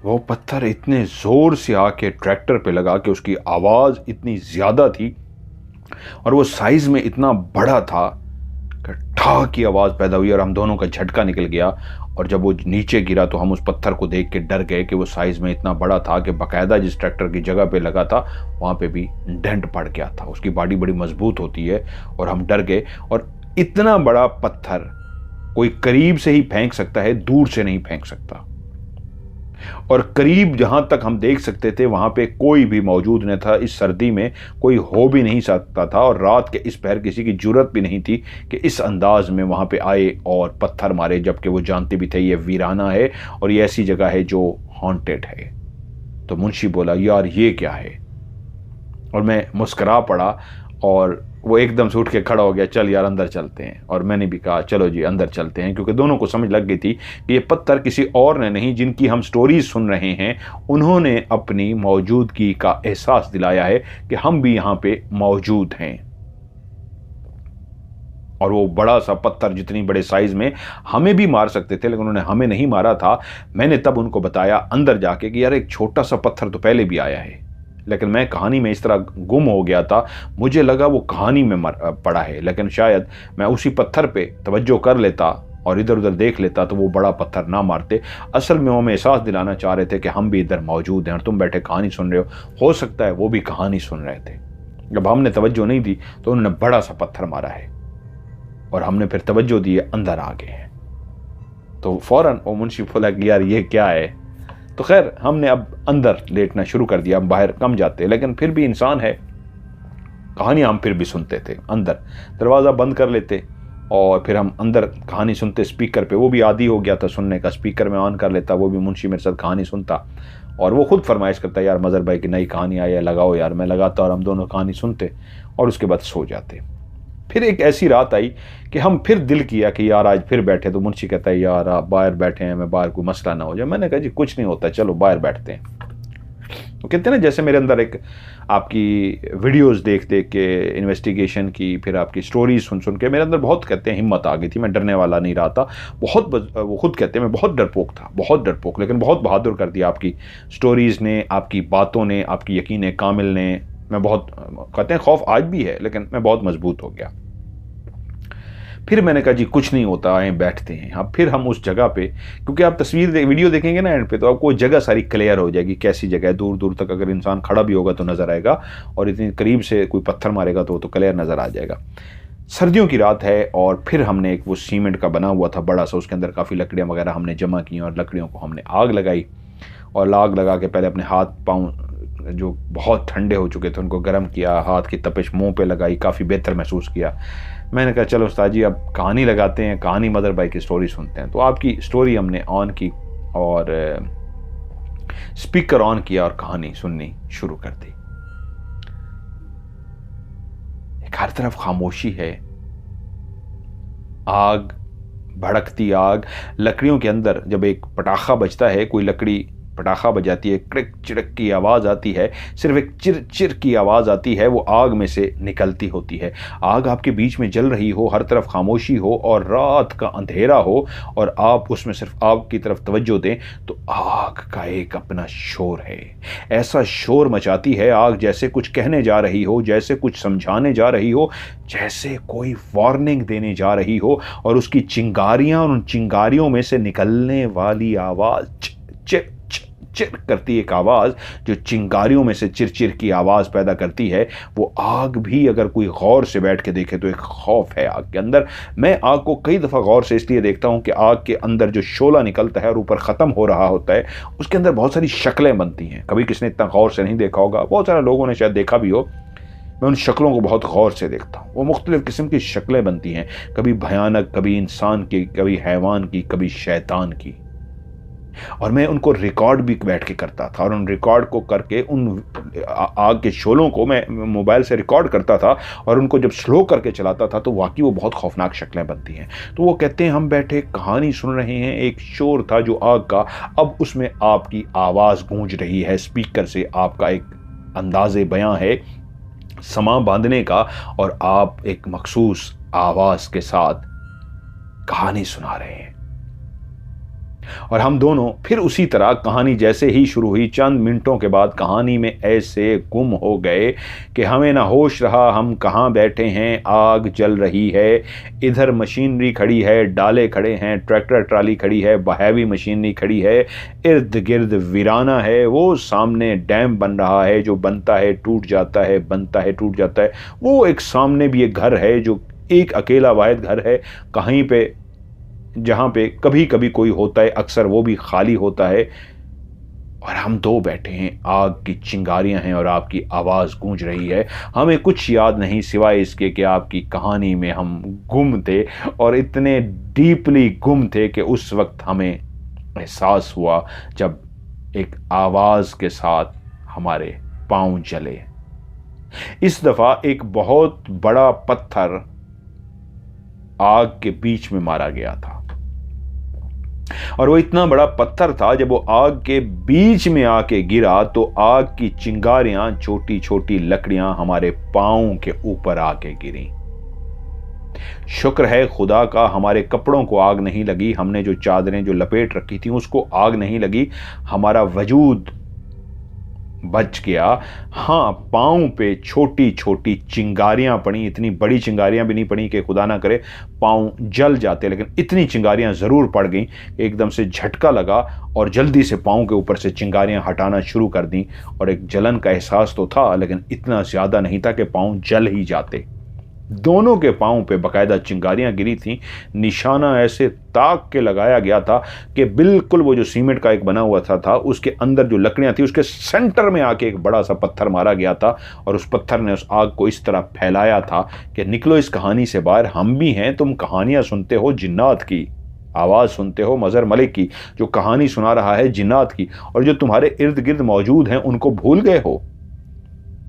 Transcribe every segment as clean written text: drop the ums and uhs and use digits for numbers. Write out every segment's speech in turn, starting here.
वो पत्थर इतने ज़ोर से आके ट्रैक्टर पे लगा कि उसकी आवाज़ इतनी ज़्यादा थी और वो साइज़ में इतना बड़ा था कि ठा की आवाज़ पैदा हुई और हम दोनों का झटका निकल गया। और जब वो नीचे गिरा तो हम उस पत्थर को देख के डर गए कि वो साइज़ में इतना बड़ा था कि बाकायदा जिस ट्रैक्टर की जगह पे लगा था वहाँ पे भी डेंट पड़ गया था। उसकी बॉडी बड़ी मजबूत होती है और हम डर गए। और इतना बड़ा पत्थर कोई करीब से ही फेंक सकता है, दूर से नहीं फेंक सकता। और करीब जहां तक हम देख सकते थे वहां पे कोई भी मौजूद नहीं था। इस सर्दी में कोई हो भी नहीं सकता था और रात के इस पहर किसी की जरूरत भी नहीं थी कि इस अंदाज में वहां पे आए और पत्थर मारे, जबकि वो जानते भी थे ये वीराना है और ये ऐसी जगह है जो हॉन्टेड है। तो मुंशी बोला, यार ये क्या है? और मैं मुस्करा पड़ा और वो एकदम से उठ के खड़ा हो गया, चल यार अंदर चलते हैं। और मैंने भी कहा चलो जी अंदर चलते हैं, क्योंकि दोनों को समझ लग गई थी कि ये पत्थर किसी और ने नहीं, जिनकी हम स्टोरीज सुन रहे हैं उन्होंने अपनी मौजूदगी का एहसास दिलाया है कि हम भी यहाँ पे मौजूद हैं। और वो बड़ा सा पत्थर जितनी बड़े साइज में हमें भी मार सकते थे, लेकिन उन्होंने हमें नहीं मारा था। मैंने तब उनको बताया अंदर जाके कि यार एक छोटा सा पत्थर तो पहले भी आया है, लेकिन मैं कहानी में इस तरह गुम हो गया था, मुझे लगा वो कहानी में पड़ा है। लेकिन शायद मैं उसी पत्थर पे तवज्जो कर लेता और इधर उधर देख लेता तो वो बड़ा पत्थर ना मारते। असल में वो हमें एहसास दिलाना चाह रहे थे कि हम भी इधर मौजूद हैं और तुम बैठे कहानी सुन रहे हो सकता है वो भी कहानी सुन रहे थे। जब हमने तवज्जो नहीं दी तो उन्होंने बड़ा सा पत्थर मारा है और हमने फिर तवज्जो दी, अंदर आ गए हैं। तो फौरन वो मुंशी बोला कि यार ये क्या है। तो खैर हमने अब अंदर लेटना शुरू कर दिया। हम बाहर कम जाते, लेकिन फिर भी इंसान है, कहानी हम फिर भी सुनते थे। अंदर दरवाज़ा बंद कर लेते और फिर हम अंदर कहानी सुनते स्पीकर पे। वो भी आदी हो गया था सुनने का, स्पीकर में ऑन कर लेता, वो भी मुंशी मेरे साथ कहानी सुनता। और वो खुद फरमाइश करता, यार मज़हर भाई की नई कहानी आई है लगाओ यार। मैं लगाता और हम दोनों कहानी सुनते और उसके बाद सो जाते। फिर एक ऐसी रात आई कि हम फिर दिल किया कि यार आज फिर बैठे। तो मुंशी कहता है, यार आप बाहर बैठे हैं, मैं बाहर कोई मसला ना हो जाए। मैंने कहा जी कुछ नहीं होता, चलो बाहर बैठते हैं। वो कहते हैं ना जैसे मेरे अंदर एक आपकी वीडियोस देख देख के इन्वेस्टिगेशन की, फिर आपकी स्टोरीज सुन सुन के मेरे अंदर बहुत कहते हैं हिम्मत आ गई थी। मैं डरने वाला नहीं रहा था वो खुद कहते हैं मैं बहुत डरपोक था, बहुत डरपोक, लेकिन बहुत बहादुर कर दिया आपकी स्टोरीज ने, आपकी बातों ने, आपकी यकीन कामिल ने। मैं बहुत कहते हैं खौफ आज भी है, लेकिन मैं बहुत मजबूत हो गया। फिर मैंने कहा जी कुछ नहीं होता, आए बैठते हैं। अब फिर हम उस जगह पे, क्योंकि आप वीडियो देखेंगे ना एंड पे तो आपको जगह सारी क्लियर हो जाएगी, कैसी जगह है। दूर दूर तक अगर इंसान खड़ा भी होगा तो नज़र आएगा और इतनी करीब से कोई पत्थर मारेगा तो वो तो क्लियर नज़र आ जाएगा। सर्दियों की रात है और फिर हमने एक वो सीमेंट का बना हुआ था बड़ा सा, उसके अंदर काफ़ी लकड़ियाँ वगैरह हमने जमा की और लकड़ियों को हमने आग लगाई। और आग लगा के पहले अपने हाथ पाँव जो बहुत ठंडे हो चुके थे उनको गर्म किया, हाथ की तपिश मुंह पे लगाई, काफ़ी बेहतर महसूस किया। मैंने कहा चलो उस्ताद जी अब कहानी लगाते हैं, कहानी मदर भाई की स्टोरी सुनते हैं। तो आपकी स्टोरी हमने ऑन की और स्पीकर ऑन किया और कहानी सुननी शुरू कर दी। एक हर तरफ खामोशी है, आग, भड़कती आग, लकड़ियों के अंदर जब एक पटाखा बजता है, कोई लकड़ी पटाखा बजाती है, क्रिक चिड़क की आवाज़ आती है, सिर्फ एक चिर चिर की आवाज़ आती है, वो आग में से निकलती होती है। आग आपके बीच में जल रही हो, हर तरफ खामोशी हो और रात का अंधेरा हो और आप उसमें सिर्फ आग की तरफ तवज्जो दें तो आग का एक अपना शोर है। ऐसा शोर मचाती है आग जैसे कुछ कहने जा रही हो, जैसे कुछ समझाने जा रही हो, जैसे कोई वार्निंग देने जा रही हो। और उसकी चिंगारियां और उन चिंगारियों में से निकलने वाली आवाज़ चिर चिर करती एक आवाज़ जो चिंगारियों में से चिरचिर की आवाज़ पैदा करती है, वो आग भी अगर कोई गौर से बैठ के देखे तो एक खौफ है आग के अंदर। मैं आग को कई दफ़ा गौर से इसलिए देखता हूँ कि आग के अंदर जो शोला निकलता है और ऊपर ख़त्म हो रहा होता है उसके अंदर बहुत सारी शक्लें बनती हैं। कभी किसी ने इतना गौर से नहीं देखा होगा, बहुत सारे लोगों ने शायद देखा भी हो। मैं उन शक्लों को बहुत गौर से देखता हूँ, वो मुख्तलिफ़ किस्म की शक्लें बनती हैं, कभी भयानक, कभी इंसान की, कभी हैवान की, कभी शैतान की। और मैं उनको रिकॉर्ड भी बैठ के करता था और उन रिकॉर्ड को करके उन आग के शोलों को मैं मोबाइल से रिकॉर्ड करता था और उनको जब स्लो करके चलाता था तो वाकई वो बहुत खौफनाक शक्लें बनती हैं। तो वो कहते हैं हम बैठे कहानी सुन रहे हैं, एक शोर था जो आग का, अब उसमें आपकी आवाज़ गूंज रही है स्पीकर से, आपका एक अंदाज़े बयां है समा बांधने का और आप एक मखसूस आवाज़ के साथ कहानी सुना रहे हैं। और हम दोनों फिर उसी तरह कहानी जैसे ही शुरू हुई, चंद मिनटों के बाद कहानी में ऐसे गुम हो गए कि हमें ना होश रहा हम कहाँ बैठे हैं। आग जल रही है, इधर मशीनरी खड़ी है, डाले खड़े हैं, ट्रैक्टर ट्राली खड़ी है, हैवी मशीनरी खड़ी है, इर्द गिर्द वीराना है। वो सामने डैम बन रहा है, जो बनता है टूट जाता है, बनता है टूट जाता है। वो एक सामने भी एक घर है जो एक अकेला वाहिद घर है, कहीं पे जहाँ पे कभी कभी कोई होता है, अक्सर वो भी खाली होता है। और हम दो बैठे हैं, आग की चिंगारियां हैं और आपकी आवाज़ गूंज रही है। हमें कुछ याद नहीं सिवाय इसके कि आपकी कहानी में हम गुम थे, और इतने डीपली गुम थे कि उस वक्त हमें एहसास हुआ जब एक आवाज़ के साथ हमारे पांव जले। इस दफ़ा एक बहुत बड़ा पत्थर आग के बीच में मारा गया था, और वो इतना बड़ा पत्थर था जब वो आग के बीच में आके गिरा तो आग की चिंगारियां, छोटी छोटी लकड़ियां हमारे पांव के ऊपर आके गिरी। शुक्र है खुदा का हमारे कपड़ों को आग नहीं लगी, हमने जो चादरें जो लपेट रखी थी उसको आग नहीं लगी, हमारा वजूद बच गया। हाँ, पाँव पे छोटी छोटी चिंगारियां पड़ी, इतनी बड़ी चिंगारियां भी नहीं पड़ी कि खुदा ना करे पाँव जल जाते, लेकिन इतनी चिंगारियां ज़रूर पड़ गईं। एकदम से झटका लगा और जल्दी से पाँव के ऊपर से चिंगारियां हटाना शुरू कर दी, और एक जलन का एहसास तो था लेकिन इतना ज़्यादा नहीं था कि पाँव जल ही जाते। दोनों के पांव पे बकायदा चिंगारियां गिरी थीं। निशाना ऐसे ताक के लगाया गया था कि बिल्कुल वो जो सीमेंट का एक बना हुआ था उसके अंदर जो लकड़ियां थी उसके सेंटर में आके एक बड़ा सा पत्थर मारा गया था, और उस पत्थर ने उस आग को इस तरह फैलाया था कि निकलो इस कहानी से बाहर, हम भी हैं, तुम कहानियां सुनते हो जिन्नात की, आवाज़ सुनते हो मज़हर मलिक की जो कहानी सुना रहा है जिन्नात की, और जो तुम्हारे इर्द गिर्द मौजूद हैं उनको भूल गए हो।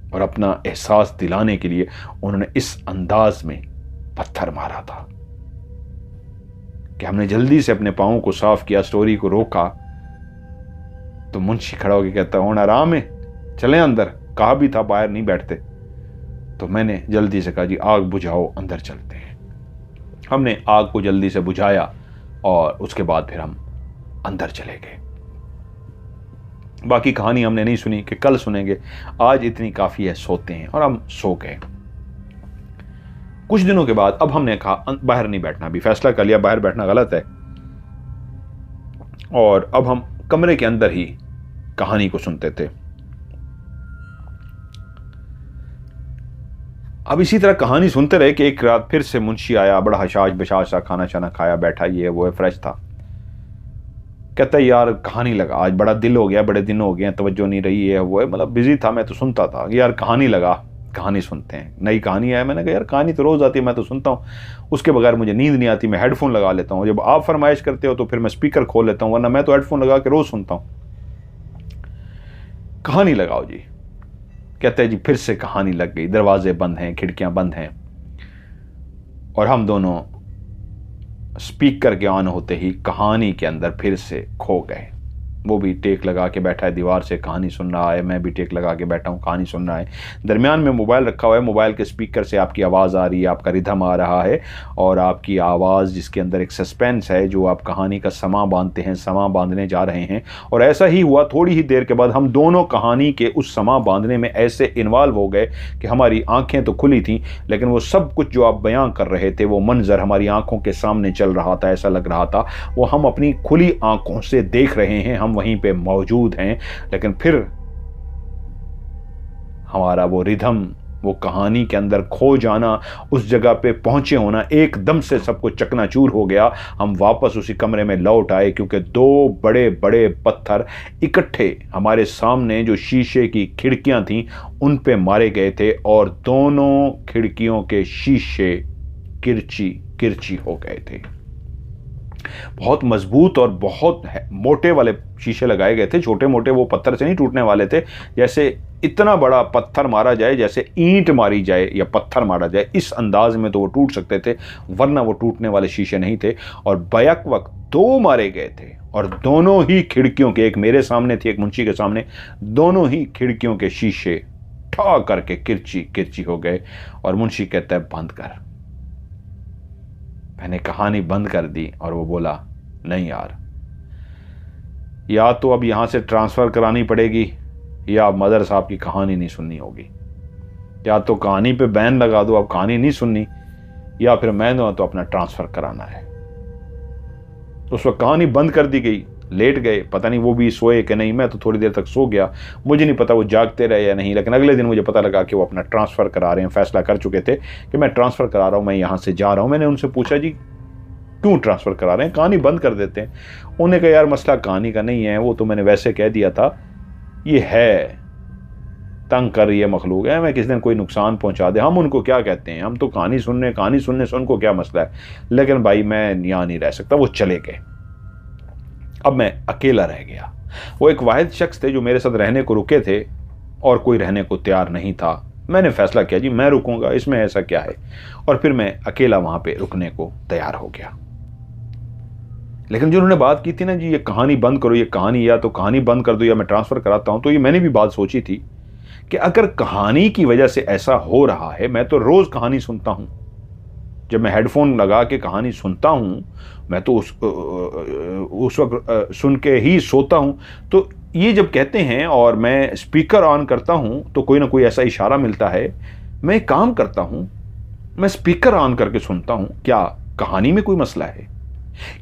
और अपना एहसास दिलाने के लिए उन्होंने इस अंदाज में पत्थर मारा था कि हमने जल्दी से अपने पांवों को साफ किया, स्टोरी को रोका। तो मुंशी खड़ा होकर कहता है, आराम है, चलें अंदर, कहा भी था बाहर नहीं बैठते। तो मैंने जल्दी से कहा, जी आग बुझाओ, अंदर चलते हैं। हमने आग को जल्दी से बुझाया और उसके बाद फिर हम अंदर चले गए। बाकी कहानी हमने नहीं सुनी कि कल सुनेंगे, आज इतनी काफ़ी है, सोते हैं। और हम सो गए। कुछ दिनों के बाद अब हमने कहा बाहर नहीं बैठना, अभी फैसला कर लिया बाहर बैठना गलत है, और अब हम कमरे के अंदर ही कहानी को सुनते थे। अब इसी तरह कहानी सुनते रहे कि एक रात फिर से मुंशी आया, बड़ा हशाश बशाश सा, खाना शाना खाया, बैठा, ये वो है, फ्रेश था। कहता है यार कहानी लगा, आज बड़ा दिल हो गया, बड़े दिन हो गए हैं, तवज्जो नहीं रही है, वो है, मतलब बिजी था, मैं तो सुनता था, यार कहानी लगा, कहानी सुनते हैं, नई कहानी है। मैंने कहा यार कहानी तो रोज़ आती है, मैं तो सुनता हूँ, उसके बगैर मुझे नींद नहीं आती, मैं हेडफोन लगा लेता हूँ, जब आप फरमाइश करते हो तो फिर मैं स्पीकर खोल लेता हूँ, वरना मैं तो हेडफोन लगा के रोज़ सुनता हूँ। कहानी लगाओ जी। कहते हैं जी फिर से कहानी लग गई, दरवाजे बंद हैं, खिड़कियाँ बंद हैं, और हम दोनों स्पीकर के ऑन होते ही कहानी के अंदर फिर से खो गए। वो भी टेक लगा के बैठा है, दीवार से कहानी सुन रहा है, मैं भी टेक लगा के बैठा हूँ, कहानी सुन रहा है। दरमियान में मोबाइल रखा हुआ है, मोबाइल के स्पीकर से आपकी आवाज़ आ रही है, आपका रिदम आ रहा है, और आपकी आवाज़ जिसके अंदर एक सस्पेंस है, जो आप कहानी का समा बांधते हैं, समा बांधने जा रहे हैं। और ऐसा ही हुआ, थोड़ी ही देर के बाद हम दोनों कहानी के उस समा बांधने में ऐसे इन्वॉल्व हो गए कि हमारी आंखें तो खुली थीं, लेकिन वो सब कुछ जो आप बयां कर रहे थे, वो मंजर हमारी आंखों के सामने चल रहा था, ऐसा लग रहा था वो हम अपनी खुली आंखों से देख रहे हैं, हम वहीं पे मौजूद हैं। लेकिन फिर हमारा वो रिदम, वो कहानी के अंदर खो जाना, उस जगह पे पहुंचे होना, एकदम से सब कुछ चकनाचूर हो गया। हम वापस उसी कमरे में लौट आए, क्योंकि दो बड़े बड़े पत्थर इकट्ठे हमारे सामने जो शीशे की खिड़कियां थीं उन पे मारे गए थे, और दोनों खिड़कियों के शीशे किरची किरची हो गए थे। बहुत मजबूत और बहुत मोटे वाले शीशे लगाए गए थे, छोटे मोटे वो पत्थर से नहीं टूटने वाले थे, जैसे इतना बड़ा पत्थर मारा जाए, जैसे ईंट मारी जाए या पत्थर मारा जाए, इस अंदाज में तो वो टूट सकते थे, वरना वो टूटने वाले शीशे नहीं थे। और बैक वक्त दो मारे गए थे, और दोनों ही खिड़कियों के, एक मेरे सामने थी, एक मुंशी के सामने, दोनों ही खिड़कियों के शीशे ठा करके किरची किरची हो गए। और मुंशी कहता है बंद कर। मैंने कहानी बंद कर दी और वो बोला नहीं यार, या तो अब यहाँ से ट्रांसफ़र करानी पड़ेगी या अब मदर साहब की कहानी नहीं सुननी होगी। या तो कहानी पे बैन लगा दो, अब कहानी नहीं सुननी, या फिर मैं तो अपना ट्रांसफ़र कराना है। तो उस वक्त कहानी बंद कर दी गई, लेट गए, पता नहीं वो भी सोए कि नहीं। मैं तो थोड़ी देर तक सो गया, मुझे नहीं पता वो जागते रहे या नहीं। लेकिन अगले दिन मुझे पता लगा कि वो अपना ट्रांसफ़र करा रहे हैं, फैसला कर चुके थे कि मैं ट्रांसफ़र करा रहा हूँ, मैं यहाँ से जा रहा हूँ। मैंने उनसे पूछा जी क्यों ट्रांसफ़र करा रहे हैं, कहानी बंद कर देते हैं। उन्होंने कहा यार मसला कहानी का नहीं है, वो तो मैंने वैसे कह दिया था, ये है तंग कर रही है मखलूक है, मैं किस दिन कोई नुकसान पहुंचा दे, हम उनको क्या कहते हैं, हम तो कहानी सुनने से उनको क्या मसला है। लेकिन भाई मैं यहाँ नहीं रह सकता, वो चले गए। अब मैं अकेला रह गया। वो एक वाहिद शख्स थे जो मेरे साथ रहने को रुके थे और कोई रहने को तैयार नहीं था। मैंने फैसला किया जी मैं रुकूंगा, इसमें ऐसा क्या है, और फिर मैं अकेला वहां पे रुकने को तैयार हो गया। लेकिन जो उन्होंने बात की थी ना जी ये कहानी बंद करो, ये कहानी या तो कहानी बंद कर दो या मैं ट्रांसफ़र कराता हूं, तो ये मैंने भी बात सोची थी कि अगर कहानी की वजह से ऐसा हो रहा है, मैं तो रोज़ कहानी सुनता हूं, जब मैं हेडफोन लगा के कहानी सुनता हूं मैं तो उस वक्त सुन के ही सोता हूं। तो ये जब कहते हैं और मैं स्पीकर ऑन करता हूं तो कोई ना कोई ऐसा इशारा मिलता है, मैं एक काम करता हूं, मैं स्पीकर ऑन करके सुनता हूं, क्या कहानी में कोई मसला है,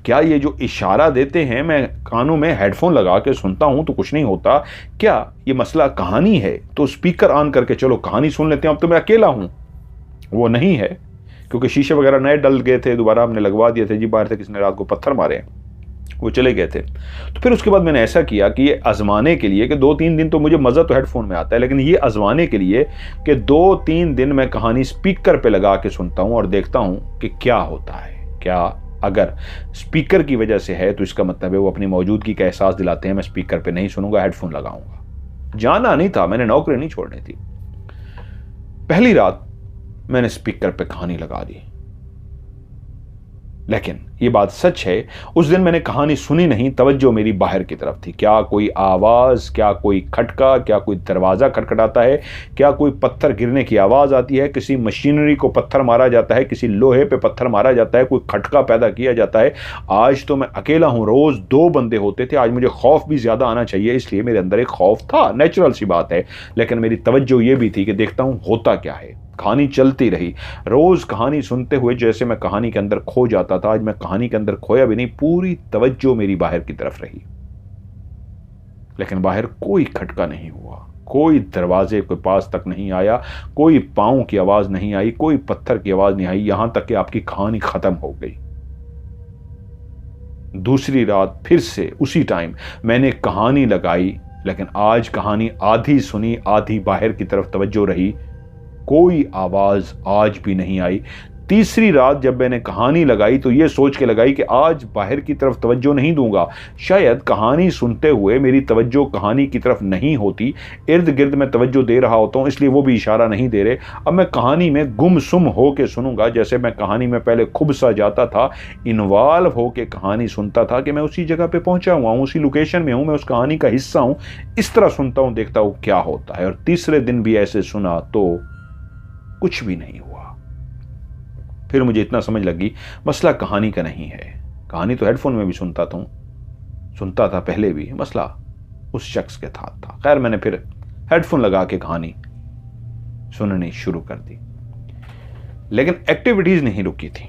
क्या ये जो इशारा देते हैं मैं कानों में हेडफोन लगा के सुनता हूं तो कुछ नहीं होता, क्या ये मसला कहानी है, तो स्पीकर ऑन करके चलो कहानी सुन लेते हैं। अब तो मैं अकेला हूं, वो नहीं है क्योंकि शीशे वगैरह नए डल गए थे, दोबारा हमने लगवा दिए थे जी, बाहर से किसी ने रात को पत्थर मारे हैं, वो चले गए थे। तो फिर उसके बाद मैंने ऐसा किया कि ये आजमाने के लिए कि 2-3 दिन तो मुझे मज़ा तो हेडफोन में आता है, लेकिन ये आजमाने के लिए कि 2-3 दिन मैं कहानी स्पीकर पे लगा के सुनता हूँ और देखता हूँ कि क्या होता है। क्या अगर स्पीकर की वजह से है तो इसका मतलब है वो अपनी मौजूदगी का एहसास दिलाते हैं, मैं स्पीकर पे नहीं सुनूंगा, हेडफोन लगाऊंगा। जाना नहीं था, मैंने नौकरी नहीं छोड़नी थी। पहली रात मैंने स्पीकर पे कहानी लगा दी, लेकिन ये बात सच है उस दिन मैंने कहानी सुनी नहीं, तवज्जो मेरी बाहर की तरफ थी। क्या कोई आवाज, क्या कोई खटका, क्या कोई दरवाजा खटखटाता है, क्या कोई पत्थर गिरने की आवाज आती है, किसी मशीनरी को पत्थर मारा जाता है, किसी लोहे पे पत्थर मारा जाता है, कोई खटका पैदा किया जाता है। आज तो मैं अकेला हूं, रोज 2 बंदे होते थे, आज मुझे खौफ भी ज्यादा आना चाहिए, इसलिए मेरे अंदर एक खौफ था, नेचुरल सी बात है। लेकिन मेरी तवज्जो ये भी थी कि देखता हूं होता क्या है। कहानी चलती रही, रोज कहानी सुनते हुए जैसे मैं कहानी के अंदर खो जाता था, आज मैं कहानी के अंदर खोया भी नहीं, पूरी तवज्जो मेरी बाहर की तरफ रही। लेकिन बाहर कोई खटका नहीं हुआ, कोई दरवाजे के पास तक नहीं आया, कोई पांव की आवाज नहीं आई, कोई पत्थर की आवाज नहीं आई, यहां तक कि आपकी कहानी खत्म हो गई। दूसरी रात फिर से उसी टाइम मैंने कहानी लगाई, लेकिन आज कहानी आधी सुनी आधी बाहर की तरफ तवज्जो रही, कोई आवाज आज भी नहीं आई। तीसरी रात जब मैंने कहानी लगाई तो यह सोच के लगाई कि आज बाहर की तरफ तवज्जो नहीं दूंगा, शायद कहानी सुनते हुए मेरी तवज्जो कहानी की तरफ नहीं होती, इर्द गिर्द मैं तवज्जो दे रहा होता हूं, इसलिए वो भी इशारा नहीं दे रहे। अब मैं कहानी में गुमसुम होकर सुनूंगा, जैसे मैं कहानी में पहले खुब सा जाता था, इन्वॉल्व होकर कहानी सुनता था कि मैं उसी जगह पे पहुंचा हुआ हूं, उसी लोकेशन में हूं, मैं उस कहानी का हिस्सा हूं, इस तरह सुनता हूं, देखता हूं क्या होता है। और तीसरे दिन भी ऐसे सुना तो कुछ भी नहीं हुआ। फिर मुझे इतना समझ लगी मसला कहानी का नहीं है, कहानी तो हेडफोन में भी सुनता था पहले भी, मसला उस शख्स के साथ था। खैर मैंने फिर हेडफोन लगा के कहानी सुननी शुरू कर दी, लेकिन एक्टिविटीज नहीं रुकी थी।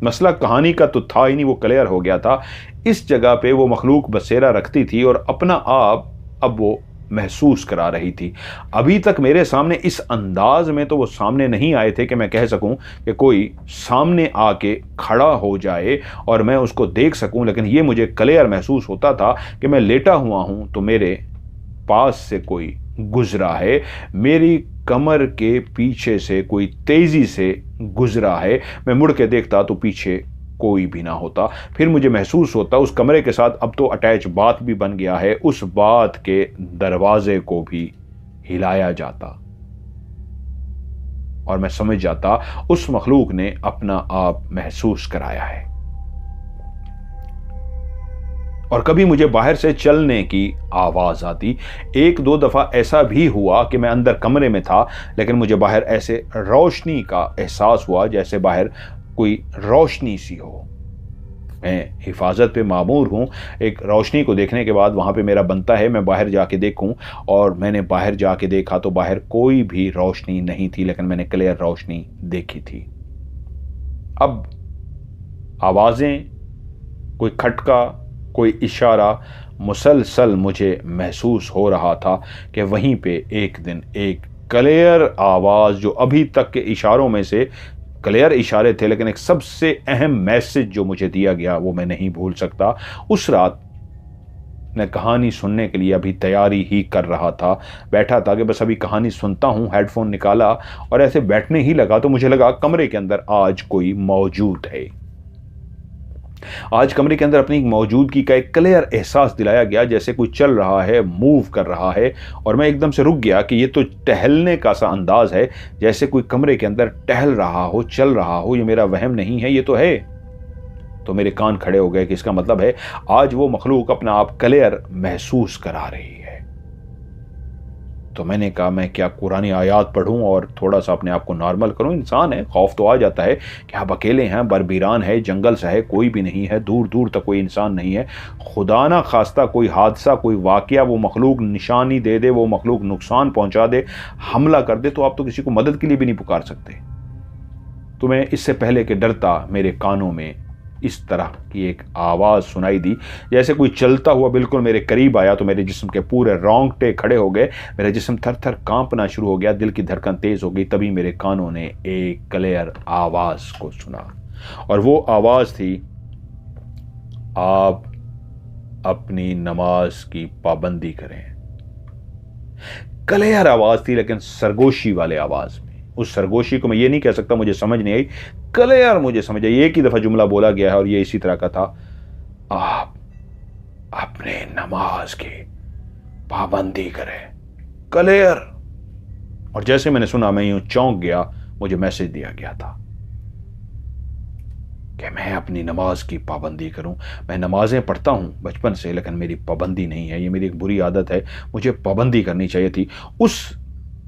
मसला कहानी का तो था ही नहीं, वो क्लियर हो गया था। इस जगह पे वो मखलूक बसेरा रखती थी और अपना आप अब वो महसूस करा रही थी। अभी तक मेरे सामने इस अंदाज में तो वो सामने नहीं आए थे कि मैं कह सकूं कि कोई सामने आके खड़ा हो जाए और मैं उसको देख सकूं, लेकिन ये मुझे क्लियर महसूस होता था कि मैं लेटा हुआ हूं तो मेरे पास से कोई गुजरा है, मेरी कमर के पीछे से कोई तेजी से गुजरा है। मैं मुड़ के देखता तो पीछे कोई भी ना होता। फिर मुझे महसूस होता उस कमरे के साथ अब तो अटैच बाथ भी बन गया है, उस बाथ के दरवाजे को भी हिलाया जाता और मैं समझ जाता उस मखलूक ने अपना आप महसूस कराया है। और कभी मुझे बाहर से चलने की आवाज आती। 1-2 दफा ऐसा भी हुआ कि मैं अंदर कमरे में था, लेकिन मुझे बाहर ऐसे रोशनी का एहसास हुआ जैसे बाहर कोई रोशनी सी हो। मैं हिफाजत पे मामूर हूँ। एक रोशनी को देखने के बाद वहाँ पे मेरा बनता है मैं बाहर जाके देखूँ, और मैंने बाहर जाके देखा तो बाहर कोई भी रोशनी नहीं थी, लेकिन मैंने क्लियर रोशनी देखी थी। अब आवाज़ें, कोई खटका, कोई इशारा मुसलसल मुझे महसूस हो रहा था कि वहीं पे एक दिन एक क्लियर आवाज़, जो अभी तक के इशारों में से क्लियर इशारे थे, लेकिन एक सबसे अहम मैसेज जो मुझे दिया गया वो मैं नहीं भूल सकता। उस रात मैं कहानी सुनने के लिए अभी तैयारी ही कर रहा था, बैठा था कि बस अभी कहानी सुनता हूँ, हेडफोन निकाला और ऐसे बैठने ही लगा तो मुझे लगा कमरे के अंदर आज कोई मौजूद है। आज कमरे के अंदर अपनी मौजूदगी का एक क्लियर एहसास दिलाया गया, जैसे कोई चल रहा है, मूव कर रहा है, और मैं एकदम से रुक गया कि ये तो टहलने का सा अंदाज है, जैसे कोई कमरे के अंदर टहल रहा हो, चल रहा हो। ये मेरा वहम नहीं है, ये तो है। तो मेरे कान खड़े हो गए कि इसका मतलब है आज वो मखलूक अपना आप क्लियर महसूस करा रही है। तो मैंने कहा मैं क्या कुरानी आयात पढ़ूं और थोड़ा सा अपने आप को नॉर्मल करूं। इंसान है, खौफ तो आ जाता है कि आप अकेले हैं, बरबीरान है, जंगल सा है, कोई भी नहीं है, दूर दूर तक कोई इंसान नहीं है। खुदा ना खास्ता कोई हादसा, कोई वाकया, वो मखलूक निशानी दे दे, वो मखलूक नुकसान पहुंचा दे, हमला कर दे, तो आप तो किसी को मदद के लिए भी नहीं पुकार सकते। तो मैं इससे पहले कि डरता, मेरे कानों में इस तरह की एक आवाज़ सुनाई दी, जैसे कोई चलता हुआ बिल्कुल मेरे करीब आया। तो मेरे जिस्म के पूरे रोंगटे खड़े हो गए, मेरा जिस्म थर थर कांपना शुरू हो गया, दिल की धड़कन तेज हो गई। तभी मेरे कानों ने एक क्लियर आवाज़ को सुना, और वो आवाज़ थी, आप अपनी नमाज की पाबंदी करें। क्लियर आवाज़ थी, लेकिन सरगोशी वाले आवाज़ में। उस सरगोशी को मैं ये नहीं कह सकता मुझे समझ नहीं आई, क्लियर मुझे समझ आई। एक ही दफ़ा जुमला बोला गया है और ये इसी तरह का था, आप अपने नमाज की पाबंदी करें। क्लियर। और जैसे मैंने सुना मैं यूं चौंक गया। मुझे मैसेज दिया गया था कि मैं अपनी नमाज की पाबंदी करूं। मैं नमाजें पढ़ता हूं बचपन से, लेकिन मेरी पाबंदी नहीं है। ये मेरी एक बुरी आदत है, मुझे पाबंदी करनी चाहिए थी। उस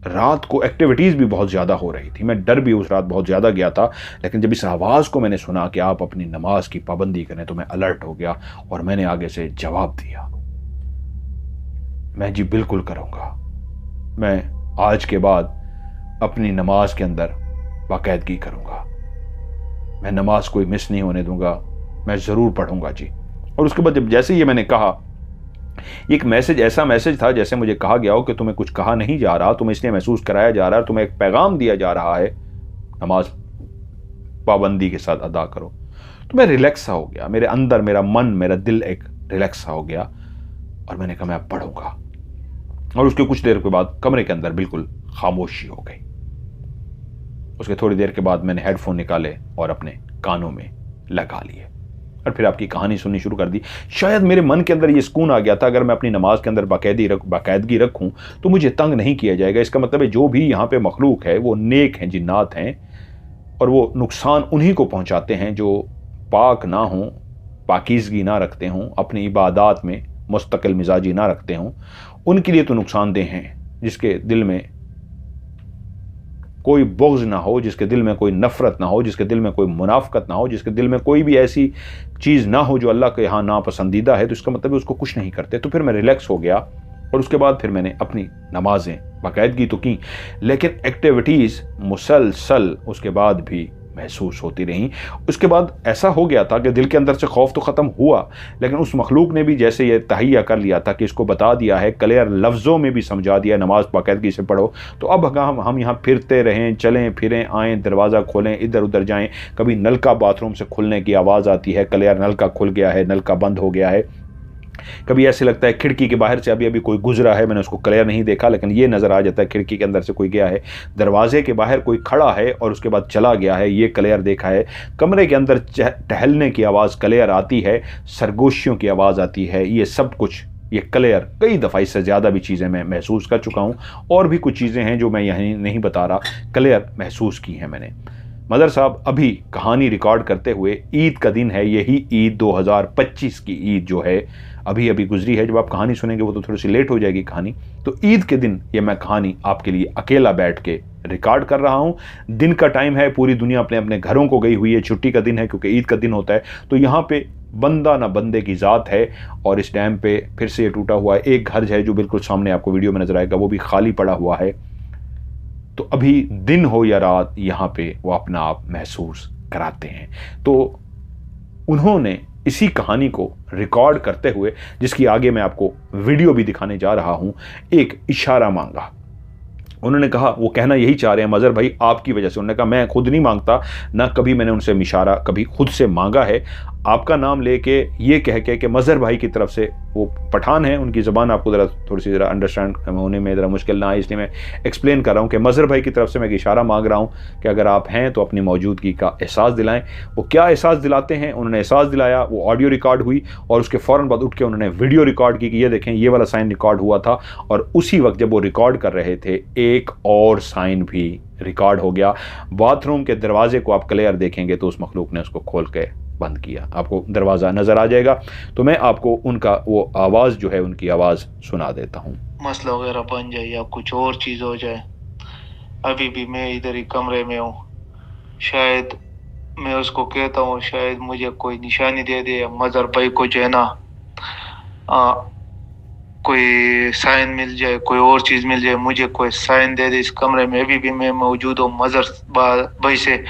रात को एक्टिविटीज़ भी बहुत ज़्यादा हो रही थी, मैं डर भी उस रात बहुत ज़्यादा गया था। लेकिन जब इस आवाज़ को मैंने सुना कि आप अपनी नमाज की पाबंदी करें, तो मैं अलर्ट हो गया और मैंने आगे से जवाब दिया, मैं जी बिल्कुल करूँगा। मैं आज के बाद अपनी नमाज के अंदर बाकायदगी करूँगा, मैं नमाज कोई मिस नहीं होने दूंगा, मैं ज़रूर पढ़ूँगा जी। और उसके बाद जब जैसे ये मैंने कहा, एक मैसेज, ऐसा मैसेज था जैसे मुझे कहा गया हो कि तुम्हें कुछ कहा नहीं जा रहा, तुम्हें इसलिए महसूस कराया जा रहा है, तुम्हें एक पैगाम दिया जा रहा है, नमाज पाबंदी के साथ अदा करो। तो मैं रिलैक्स सा हो गया, मेरे अंदर मेरा मन, मेरा दिल एक रिलैक्स सा हो गया, और मैंने कहा मैं पढ़ूंगा। और उसके कुछ देर के बाद कमरे के अंदर बिल्कुल खामोशी हो गई। उसके थोड़ी देर के बाद मैंने हेडफोन निकाले और अपने कानों में लगा लिए, और फिर आपकी कहानी सुननी शुरू कर दी। शायद मेरे मन के अंदर ये सुकून आ गया था, अगर मैं अपनी नमाज के अंदर बाकायदगी रखूं तो मुझे तंग नहीं किया जाएगा। इसका मतलब है जो भी यहाँ पे मखलूक है वो नेक हैं, जिन्नात हैं, और वो नुकसान उन्हीं को पहुँचाते हैं जो पाक ना हों, पाकीज़गी ना रखते हों, अपनी इबादत में मुस्तकिल मिजाजी ना रखते हों। उनके लिए तो नुकसानदेह हैं, जिसके दिल में कोई बुग़्ज़ ना हो, जिसके दिल में कोई नफ़रत ना हो, जिसके दिल में कोई मुनाफ़कत ना हो, जिसके दिल में कोई भी ऐसी चीज़ ना हो जो अल्लाह के यहाँ नापसंदीदा है। तो इसका मतलब है उसको कुछ नहीं करते। तो फिर मैं रिलैक्स हो गया, और उसके बाद फिर मैंने अपनी नमाजें बाकायदगी तो की, लेकिन एक्टिविटीज़ मुसलसल उसके बाद भी महसूस होती रहीं। उसके बाद ऐसा हो गया था कि दिल के अंदर से खौफ तो ख़त्म हुआ, लेकिन उस मखलूक ने भी जैसे ये तहैया कर लिया था कि इसको बता दिया है, क्लियर लफ्ज़ों में भी समझा दिया, नमाज बाकायदगी से पढ़ो। तो अब हम यहाँ फिरते रहें, चलें फिरें, आएँ, दरवाज़ा खोलें, इधर उधर जाएँ, कभी नल का बाथरूम से खुलने की आवाज़ आती है, क्लियर नल का खुल गया है, नल का बंद हो गया है। कभी ऐसे लगता है खिड़की के बाहर से अभी अभी कोई गुजरा है, मैंने उसको क्लियर नहीं देखा, लेकिन ये नज़र आ जाता है खिड़की के अंदर से कोई गया है। दरवाजे के बाहर कोई खड़ा है और उसके बाद चला गया है, ये क्लियर देखा है। कमरे के अंदर टहलने की आवाज़ क्लियर आती है, सरगोशियों की आवाज़ आती है, ये सब कुछ ये क्लियर, कई दफ़ा इससे ज़्यादा भी चीज़ें मैं महसूस कर चुका हूँ, और भी कुछ चीज़ें हैं जो मैं यहीं नहीं बता रहा, क्लियर महसूस की हैं मैंने। मदर साहब, अभी कहानी रिकॉर्ड करते हुए ईद का दिन है, यही ईद 2025 की ईद जो है अभी अभी गुजरी है। जब आप कहानी सुनेंगे वो तो थोड़ी सी लेट हो जाएगी कहानी। तो ईद के दिन ये मैं कहानी आपके लिए अकेला बैठ के रिकॉर्ड कर रहा हूँ। दिन का टाइम है, पूरी दुनिया अपने अपने घरों को गई हुई है, छुट्टी का दिन है क्योंकि ईद का दिन होता है। तो यहाँ पे बंदा ना बंदे की ज़ात है और इस डैम पे फिर से ये टूटा हुआ है। एक घर है जो बिल्कुल सामने आपको वीडियो में नजर आएगा, वो भी खाली पड़ा हुआ है। तो अभी दिन हो या रात, यहाँ पे वो अपना आप महसूस कराते हैं। तो उन्होंने इसी कहानी को रिकॉर्ड करते हुए, जिसकी आगे मैं आपको वीडियो भी दिखाने जा रहा हूं, एक इशारा मांगा। उन्होंने कहा, वो कहना यही चाह रहे हैं मज़हर भाई आपकी वजह से। उन्होंने कहा मैं खुद नहीं मांगता, ना कभी मैंने उनसे इशारा कभी खुद से मांगा है। आपका नाम लेके ये कह के कि मज़हर भाई की तरफ से, वो पठान है, उनकी ज़बान आपको ज़रा थोड़ी सी ज़रा अंडरस्टैंड होने में ज़रा मुश्किल ना है, इसलिए मैं एक्सप्लेन कर रहा हूँ कि मज़हर भाई की तरफ से मैं एक इशारा मांग रहा हूँ कि अगर आप हैं तो अपनी मौजूदगी का एहसास दिलाएं। वो क्या एहसास दिलाते हैं? उन्होंने एहसास दिलाया, वो ऑडियो रिकॉर्ड हुई और उसके फ़ौरन बाद उठ के उन्होंने वीडियो रिकॉर्ड की कि ये देखें ये वाला साइन रिकॉर्ड हुआ था। और उसी वक्त जब वो रिकॉर्ड कर रहे थे, एक और साइन भी रिकॉर्ड हो गया। बाथरूम के दरवाजे को आप क्लियर देखेंगे तो उस मखलूक ने उसको खोल के बंद किया। आपको दरवाज़ा नज़र आ जाएगा। तो मैं आपको उनका वो आवाज़ जो है, उनकी आवाज़ सुना देता हूँ। मसला वगैरह बन जाए या कुछ और चीज़ हो जाए, अभी भी मैं इधर ही कमरे में हूँ। शायद मैं उसको कहता हूँ, शायद मुझे कोई निशानी दे दे, मज़हर भाई को जो है ना कोई साइन मिल जाए, कोई और चीज़ मिल जाए, मुझे कोई साइन दे दे। इस कमरे में अभी भी मैं मौजूद हूँ। मज़हर भाई से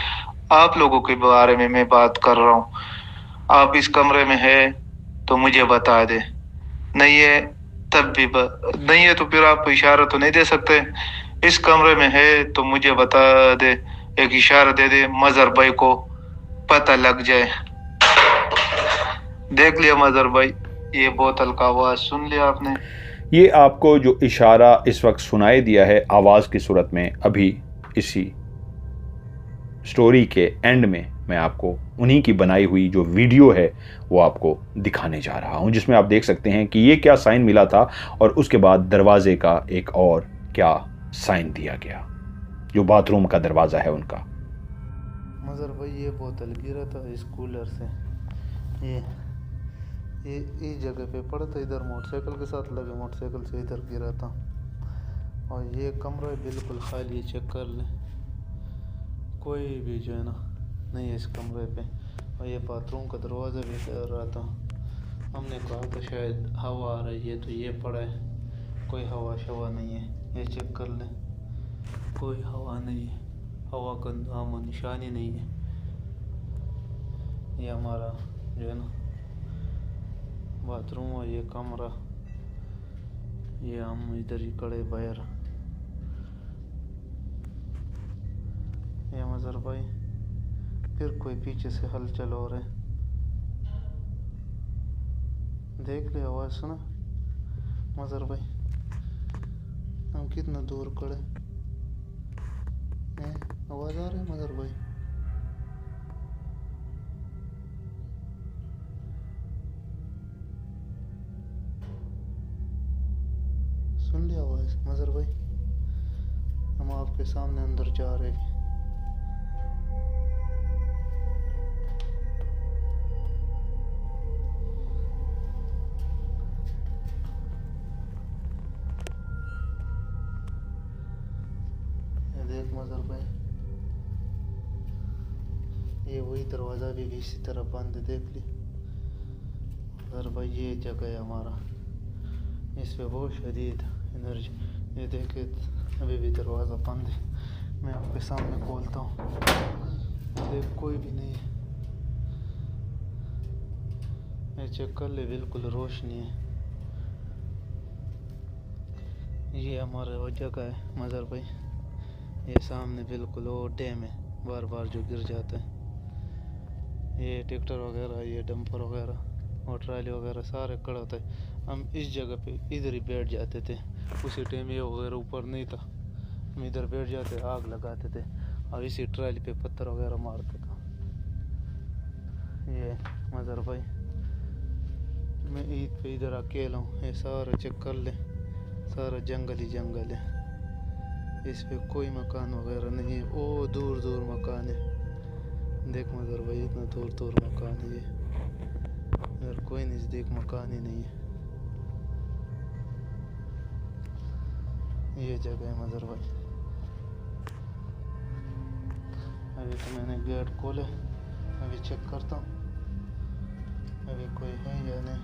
आप लोगों के बारे में मैं बात कर रहा हूँ। आप इस कमरे में है तो मुझे बता दे, नहीं है तब भी नहीं है तो फिर आप इशारा तो नहीं दे सकते। इस कमरे में है तो मुझे बता दे, एक इशारा दे दे, मज़हर भाई को पता लग जाए। देख लिया मज़हर भाई, ये बोतल का आवाज़ सुन लिया आपने। ये आपको जो इशारा इस वक्त सुनाई दिया है आवाज़ की सूरत में, अभी इसी स्टोरी के एंड में मैं आपको उन्हीं की बनाई हुई जो वीडियो है वो आपको दिखाने जा रहा हूं, जिसमें आप देख सकते हैं कि ये क्या साइन मिला था और उसके बाद दरवाजे का एक और क्या साइन दिया गया, जो बाथरूम का दरवाज़ा है उनका। मज़हर भाई ये बोतल गिरा था इस कूलर से, ये इस जगह पे पड़ा था, इधर मोटरसाइकिल के साथ लगे, मोटरसाइकिल से इधर गिरा था। और ये कमरा बिल्कुल खाली, चेक कर ले, कोई भी जो है ना नहीं है इस कमरे पे। और ये बाथरूम का दरवाज़ा भी कर रहा था। हमने कहा था शायद हवा आ रही है, तो ये पड़ा है, कोई हवा शवा नहीं है। ये चेक कर ले, कोई हवा नहीं है, हवा का नामो निशानी नहीं है। ये हमारा जो है ना बाथरूम और ये कमरा, ये हम इधर ही खड़े बाहर। ये मज़हर भाई, फिर कोई पीछे से हलचल हो रहा है, देख ले, आवाज़ सुना मज़हर भाई, हम कितना दूर खड़े, आवाज़ आ रही है मज़हर भाई। सुन लिया आवाज़ मज़हर भाई, हम आपके सामने अंदर जा रहे हैं। देख मज़हर भाई, ये वही दरवाज़ा भी इसी तरह बंद, देख ली मज़हर भाई। ये जगह है हमारा, इस पे बहुत शदीद एनर्जी। ये देखे अभी भी दरवाज़ा बंद है, मैं आपके सामने खोलता हूँ, देख कोई भी नहीं है। ये चेक कर ले, बिल्कुल रोशनी है। ये हमारा वो जगह है मज़हर भाई, ये सामने बिल्कुल वो डैम है, बार बार जो गिर जाता है। ये ट्रैक्टर वगैरह, ये डंपर वगैरह और ट्राली वगैरह सारे खड़ा होता है। हम इस जगह पे इधर ही बैठ जाते थे, उसी टाइम ये वगैरह ऊपर नहीं था, हम इधर बैठ जाते, आग लगाते थे और इसी ट्राली पे पत्थर वगैरह मारते थे। ये मज़हर भाई, मैं ईद पे इधर अकेला हूँ। ये सारा चेक कर ले, सारा जंगल ही जंगल है, इस पे कोई मकान वगैरह नहीं है। ओ दूर दूर मकान है, देख मज़हर भाई, इतना दूर दूर मकान है। ये इधर कोई नज़दीक मकान ही नहीं है। ये जगह है मज़हर भाई। अभी तो मैंने गेट खोले, अभी चेक करता हूँ अभी कोई है या नहीं।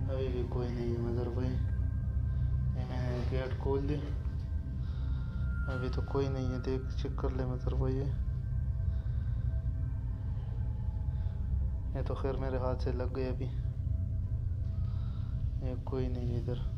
अभी भी कोई नहीं है मज़र भाई। ये मैंने गेट खोल दिया, अभी तो कोई नहीं है। देख चेक कर ले मज़र भाई। ये तो खैर मेरे हाथ से लग गए। अभी ये कोई नहीं है इधर।